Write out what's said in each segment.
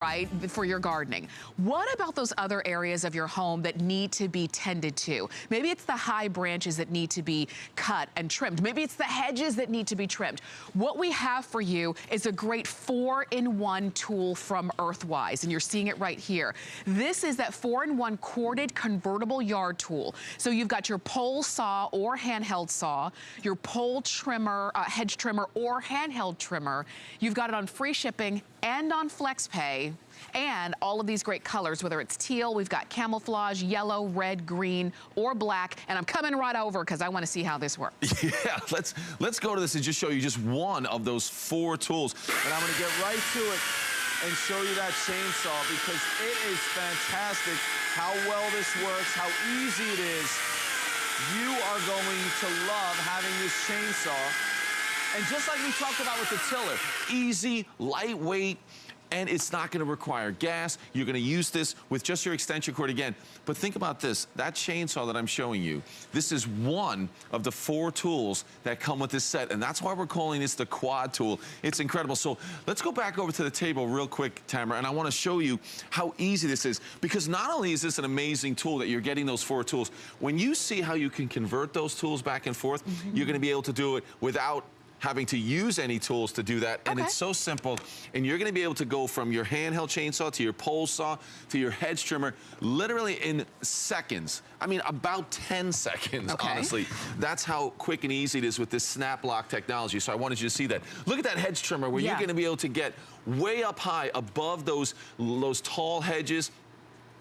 right, for your gardening. What about those other areas of your home that need to be tended to? Maybe it's the high branches that need to be cut and trimmed. Maybe it's the hedges that need to be trimmed. What we have for you is a great 4-in-1 tool from EARTHWISE, and you're seeing it right here. This is that 4-in-1 corded convertible yard tool. So you've got your pole saw or handheld saw, your pole trimmer, hedge trimmer or handheld trimmer. You've got it on free shipping and on FlexPay. And all of these great colors, whether it's teal, we've got camouflage, yellow, red, green, or black. And I'm coming right over because I want to see how this works. Yeah, let's go to this and just show you just one of those 4 tools. And I'm going to get right to it and show you that chainsaw because it is fantastic how well this works, how easy it is. You are going to love having this chainsaw. And just like we talked about with the tiller, easy, lightweight, and it's not gonna require gas. You're gonna use this with just your extension cord again. But think about this, that chainsaw that I'm showing you, this is one of the 4 tools that come with this set, and that's why we're calling this the quad tool. It's incredible. So let's go back over to the table real quick, Tamara, and I wanna show you how easy this is, because not only is this an amazing tool that you're getting those 4 tools, when you see how you can convert those tools back and forth, you're gonna be able to do it without having to use any tools to do that. And it's so simple. And you're gonna be able to go from your handheld chainsaw to your pole saw to your hedge trimmer literally in seconds. I mean, about 10 seconds, honestly. That's how quick and easy it is with this snap lock technology. So I wanted you to see that. Look at that hedge trimmer where you're gonna be able to get way up high above those tall hedges,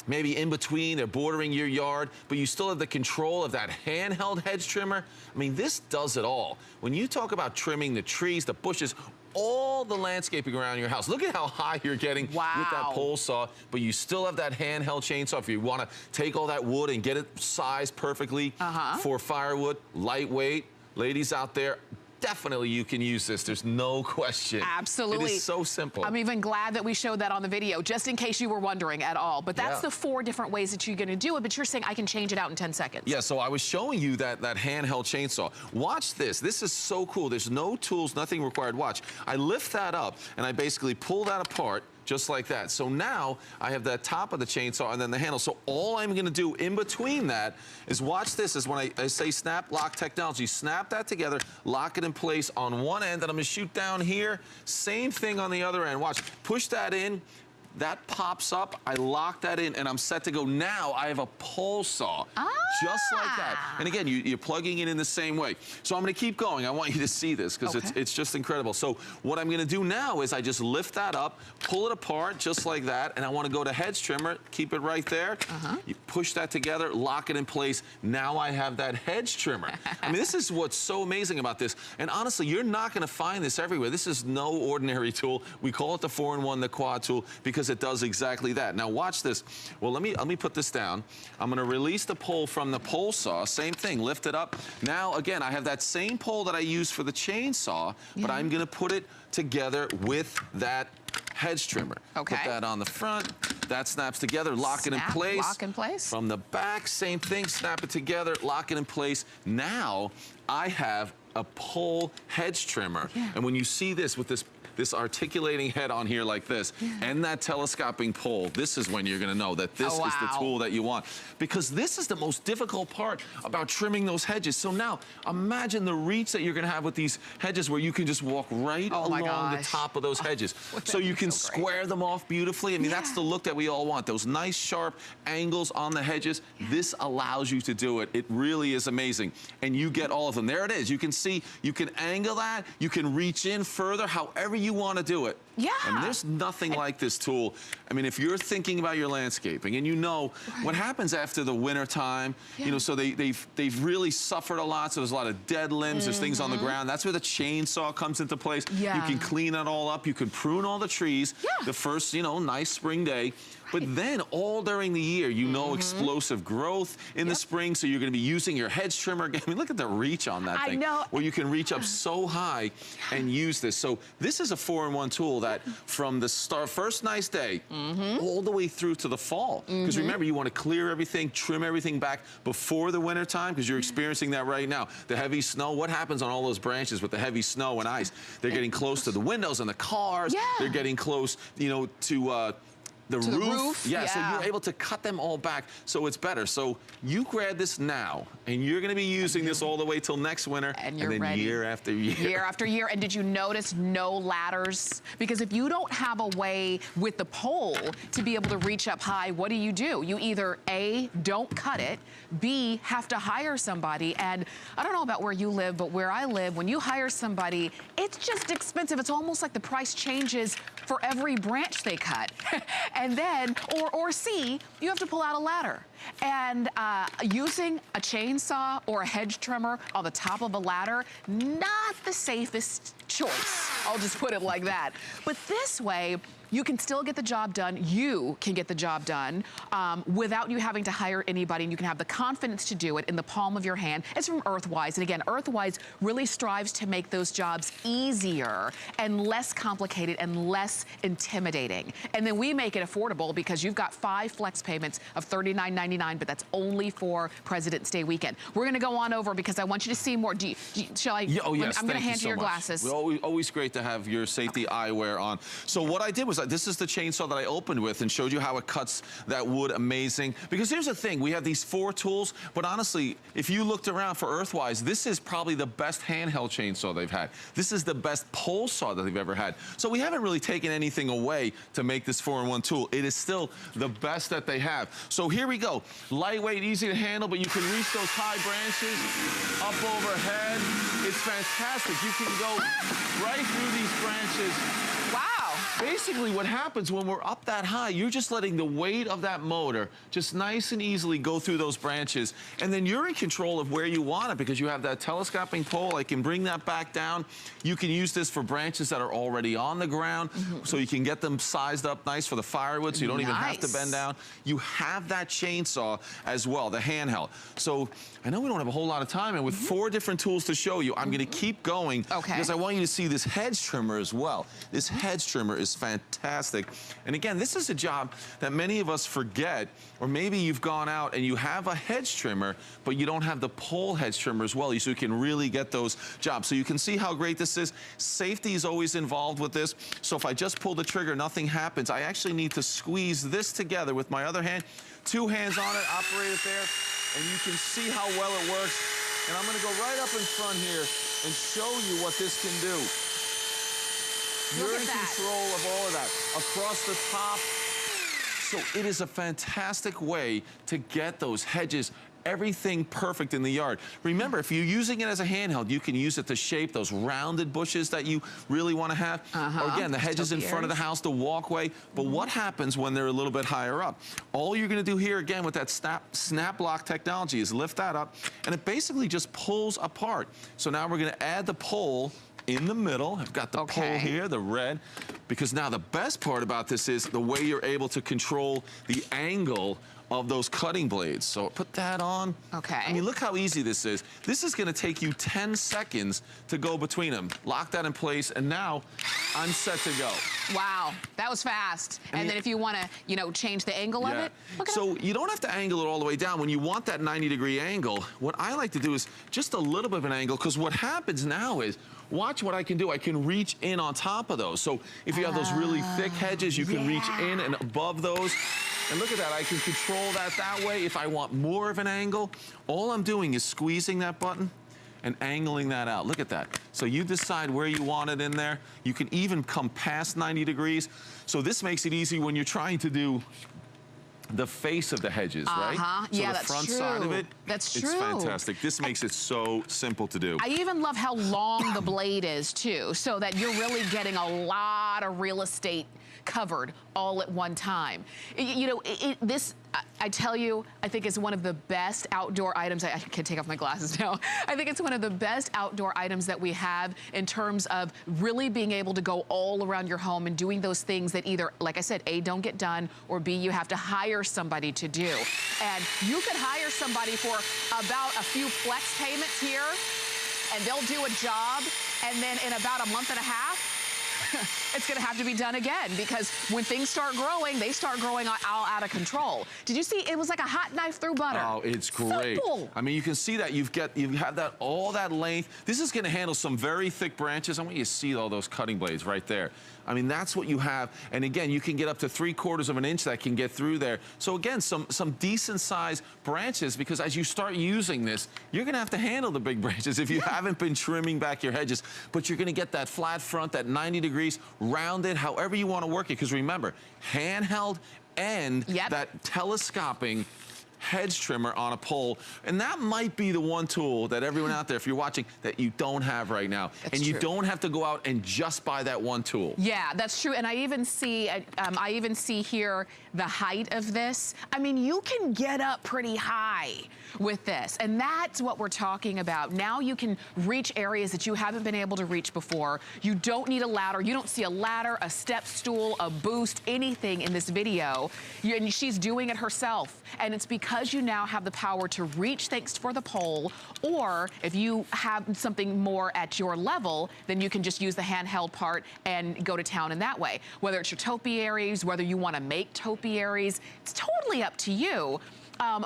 maybe in between, they're bordering your yard, but you still have the control of that handheld hedge trimmer. I mean, this does it all. When you talk about trimming the trees, the bushes, all the landscaping around your house, look at how high you're getting with that pole saw, but you still have that handheld chainsaw. If you wanna take all that wood and get it sized perfectly for firewood, lightweight, ladies out there, definitely you can use this. There's no question. Absolutely. It is so simple. I'm even glad that we showed that on the video, just in case you were wondering at all. But that's the 4 different ways that you're gonna do it, but you're saying I can change it out in 10 seconds. Yeah, so I was showing you that handheld chainsaw. Watch this. This is so cool. There's no tools, nothing required. Watch. I lift that up, and I basically pull that apart, just like that. So now I have the top of the chainsaw and then the handle. So all I'm gonna do in between that is watch this, is when I say snap lock technology, snap that together, lock it in place on one end, and I'm gonna shoot down here. Same thing on the other end. Watch, push that in. That pops up, I lock that in, and I'm set to go. Now I have a pole saw, just like that. And again, you're plugging it in the same way. So I'm gonna keep going. I want you to see this, because it's just incredible. So what I'm gonna do now is I just lift that up, pull it apart, just like that, and I wanna go to hedge trimmer, keep it right there. You push that together, lock it in place. Now I have that hedge trimmer. I mean, this is what's so amazing about this. And honestly, you're not gonna find this everywhere. This is no ordinary tool. We call it the 4-in-1, the quad tool, because it does exactly that. Now watch this. Well, let me put this down. I'm gonna release the pole from the pole saw. Same thing, lift it up. Now again, I have that same pole that I use for the chainsaw, but I'm gonna put it together with that hedge trimmer. Put that on the front. That snaps together, lock it in place. Lock in place. From the back, same thing, snap it together, lock it in place. Now I have a pole hedge trimmer. And when you see this with this articulating head on here like this, and that telescoping pole, this is when you're gonna know that this is the tool that you want. Because this is the most difficult part about trimming those hedges. So now, imagine the reach that you're gonna have with these hedges where you can just walk right along the top of those hedges. So you can square them off beautifully. I mean, that's the look that we all want. Those nice sharp angles on the hedges. This allows you to do it. It really is amazing. And you get all of them. There it is. You can see, you can angle that, you can reach in further, however you want to do it. I mean, there's nothing like this tool. I mean, if you're thinking about your landscaping and you know what happens after the winter time, you know, so they've really suffered a lot, so there's a lot of dead limbs, there's things on the ground. That's where the chainsaw comes into place. You can clean it all up, you can prune all the trees the first, you know, nice spring day. But then all during the year, you know, explosive growth in the spring, so you're gonna be using your hedge trimmer. I mean, look at the reach on that thing. I know. Where you can reach up so high and use this. So this is a 4-in-1 tool that that from the first nice day all the way through to the fall. Because remember, you want to clear everything, trim everything back before the winter time, because you're experiencing that right now. The heavy snow, what happens on all those branches with the heavy snow and ice? They're getting close to the windows and the cars. Yeah. They're getting close, you know, to the roof. Yeah, so you're able to cut them all back, so it's better. So you grab this now, and you're going to be using this all the way till next winter, and you're then ready. Year after year. Year after year. And did you notice no ladders? Because if you don't have a way with the pole to be able to reach up high, what do? You either A, don't cut it, B, have to hire somebody. And I don't know about where you live, but where I live, when you hire somebody, it's just expensive. It's almost like the price changes for every branch they cut. And then, or C, you have to pull out a ladder. And using a chainsaw or a hedge trimmer on the top of a ladder, not the safest choice. I'll just put it like that. But this way, you can still get the job done. You can get the job done without you having to hire anybody, and you can have the confidence to do it in the palm of your hand. It's from EARTHWISE, and again, EARTHWISE really strives to make those jobs easier and less complicated and less intimidating. And then we make it affordable because you've got 5 flex payments of $39.99, but that's only for President's Day weekend. We're gonna go on over because I want you to see more. Shall I? Yeah, oh yes, I'm gonna hand you your glasses. Always great to have your safety eyewear on. So what I did was, this is the chainsaw that I opened with and showed you how it cuts that wood amazing. Because here's the thing, we have these 4 tools, but honestly, if you looked around for EARTHWISE, this is probably the best handheld chainsaw they've had. This is the best pole saw that they've ever had. So we haven't really taken anything away to make this 4-in-1 tool. It is still the best that they have. So here we go. Lightweight, easy to handle, but you can reach those high branches up overhead. It's fantastic. You can go right through these branches. Wow. Basically, what happens when we're up that high, you're just letting the weight of that motor just nice and easily go through those branches, and then you're in control of where you want it because you have that telescoping pole. I can bring that back down. You can use this for branches that are already on the ground, so you can get them sized up nice for the firewood, so you don't even have to bend down. You have that chainsaw as well, the handheld. So I know we don't have a whole lot of time, and with 4 different tools to show you, I'm going to keep going because I want you to see this hedge trimmer as well. This hedge trimmer is fantastic. And again, this is a job that many of us forget, or maybe you've gone out and you have a hedge trimmer, but you don't have the pole hedge trimmer as well, so you can really get those jobs. So you can see how great this is. Safety is always involved with this. So if I just pull the trigger, nothing happens. I actually need to squeeze this together with my other hand. 2 hands on it, operate it there, and you can see how well it works. And I'm gonna go right up in front here and show you what this can do. You're in control of all of that. Across the top. So it is a fantastic way to get those hedges, everything perfect in the yard. Remember, if you're using it as a handheld, you can use it to shape those rounded bushes that you really want to have. Or again, the hedges in front of the house, the walkway. But what happens when they're a little bit higher up? All you're going to do here, again, with that snap lock technology is lift that up, and it basically just pulls apart. So now we're going to add the pole in the middle. I've got the pole here, the red, because now the best part about this is the way you're able to control the angle of those cutting blades. So put that on. I mean, look how easy this is. This is gonna take you 10 seconds to go between them. Lock that in place, and now I'm set to go. Wow, that was fast. And then if you wanna, you know, change the angle of it. So you don't have to angle it all the way down. When you want that 90-degree angle, what I like to do is just a little bit of an angle, because what happens now is, watch what I can do. I can reach in on top of those. So if you have those really thick hedges, you can reach in and above those. And look at that, I can control that way. If I want more of an angle, all I'm doing is squeezing that button and angling that out. Look at that. So you decide where you want it in there. You can even come past 90 degrees. So this makes it easy when you're trying to do the face of the hedges, right? So the front side of it, it's fantastic. This makes it so simple to do. I even love how long the blade is too, so that you're really getting a lot of real estate covered all at one time. You know, this, I tell you, I think is one of the best outdoor items. I can take off my glasses now. I think it's one of the best outdoor items that we have in terms of really being able to go all around your home and doing those things that either, like I said, A, don't get done, or B, you have to hire somebody to do. And you could hire somebody for about a few flex payments here, and they'll do a job, and then in about a month and a half, It's gonna have to be done again, because when things start growing, they start growing all out of control. Did you see, it was like a hot knife through butter. Oh, it's great. Simple. I mean, you can see that you have that all that length. This is gonna handle some very thick branches. I want you to see all those cutting blades right there. I mean, that's what you have. And again, you can get up to 3/4 of an inch that can get through there. So again, some decent sized branches, because as you start using this, you're gonna have to handle the big branches if you haven't been trimming back your hedges. But you're gonna get that flat front, that 90 degrees, rounded, however you wanna work it. Because remember, handheld and that telescoping hedge trimmer on a pole, and that might be the one tool that everyone out there, if you're watching, that you don't have right now. That's and you true. don't have to go out and just buy that one tool. Yeah, that's true. And I even see here the height of this. I mean, you can get up pretty high with this, and that's what we're talking about. Now you can reach areas that you haven't been able to reach before. You don't need a ladder. You don't see a ladder, a step stool, a boost, anything in this video. And she's doing it herself, and it's because you now have the power to reach thanks for the pole, or if you have something more at your level, then you can just use the handheld part and go to town in that way. Whether it's your topiaries, whether you want to make topiaries, it's totally up to you.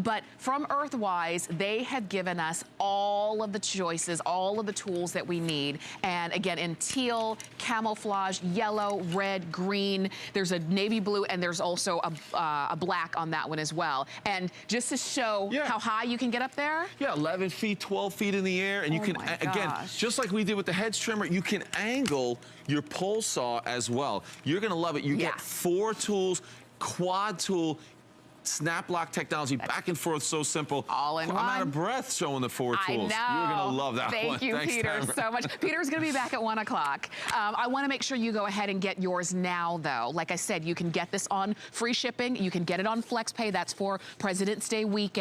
But from EARTHWISE, they have given us all of the choices, all of the tools that we need. And again, in teal, camouflage, yellow, red, green, there's a navy blue, and there's also a black on that one as well. And just to show how high you can get up there. Yeah, 11 feet, 12 feet in the air. And you can, again, just like we did with the hedge trimmer, you can angle your pole saw as well. You're gonna love it. You get 4 tools, quad tool, snap lock technology, back and forth, so simple. All in one. I'm out of breath showing the 4 tools. I know. You're gonna love that one. Thank you, Thanks, Peter, Tamara. so much. Peter's gonna be back at 1 o'clock. I wanna make sure you go ahead and get yours now, though. Like I said, you can get this on free shipping. You can get it on FlexPay. That's for President's Day weekend.